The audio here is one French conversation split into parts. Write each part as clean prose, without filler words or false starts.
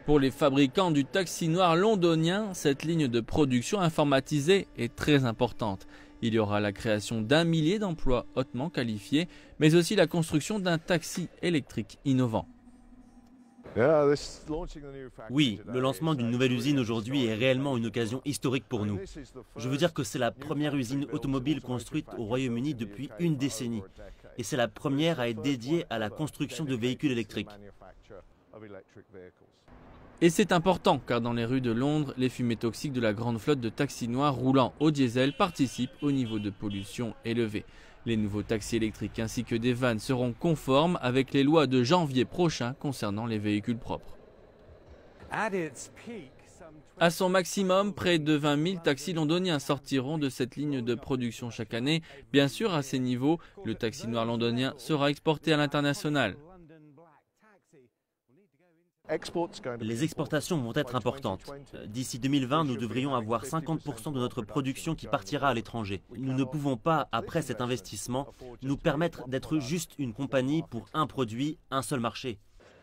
Pour les fabricants du taxi noir londonien, cette ligne de production informatisée est très importante. Il y aura la création d'1 millier d'emplois hautement qualifiés, mais aussi la construction d'un taxi électrique innovant. Oui, le lancement d'une nouvelle usine aujourd'hui est réellement une occasion historique pour nous. Je veux dire que c'est la première usine automobile construite au Royaume-Uni depuis une décennie. Et c'est la première à être dédiée à la construction de véhicules électriques. Et c'est important car dans les rues de Londres, les fumées toxiques de la grande flotte de taxis noirs roulant au diesel participent au niveau de pollution élevé. Les nouveaux taxis électriques ainsi que des vannes seront conformes avec les lois de janvier prochain concernant les véhicules propres. À son maximum, près de 20 000 taxis londoniens sortiront de cette ligne de production chaque année. Bien sûr, à ces niveaux, le taxi noir londonien sera exporté à l'international. Les exportations vont être importantes. D'ici 2020, nous devrions avoir 50% de notre production qui partira à l'étranger. Nous ne pouvons pas, après cet investissement, nous permettre d'être juste une compagnie pour un produit, un seul marché.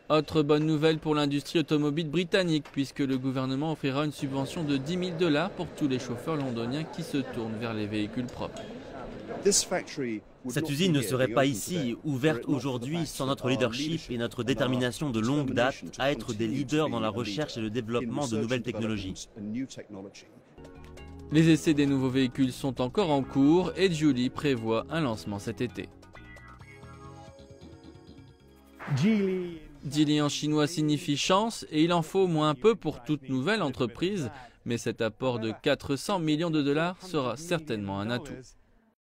Autre bonne nouvelle pour l'industrie automobile britannique, puisque le gouvernement offrira une subvention de 10 000 $ pour tous les chauffeurs londoniens qui se tournent vers les véhicules propres. Cette usine ne serait pas ici, ouverte aujourd'hui, sans notre leadership et notre détermination de longue date à être des leaders dans la recherche et le développement de nouvelles technologies. Les essais des nouveaux véhicules sont encore en cours et Geely prévoit un lancement cet été. Geely en chinois signifie chance et il en faut au moins un peu pour toute nouvelle entreprise, mais cet apport de 400 millions de $ sera certainement un atout.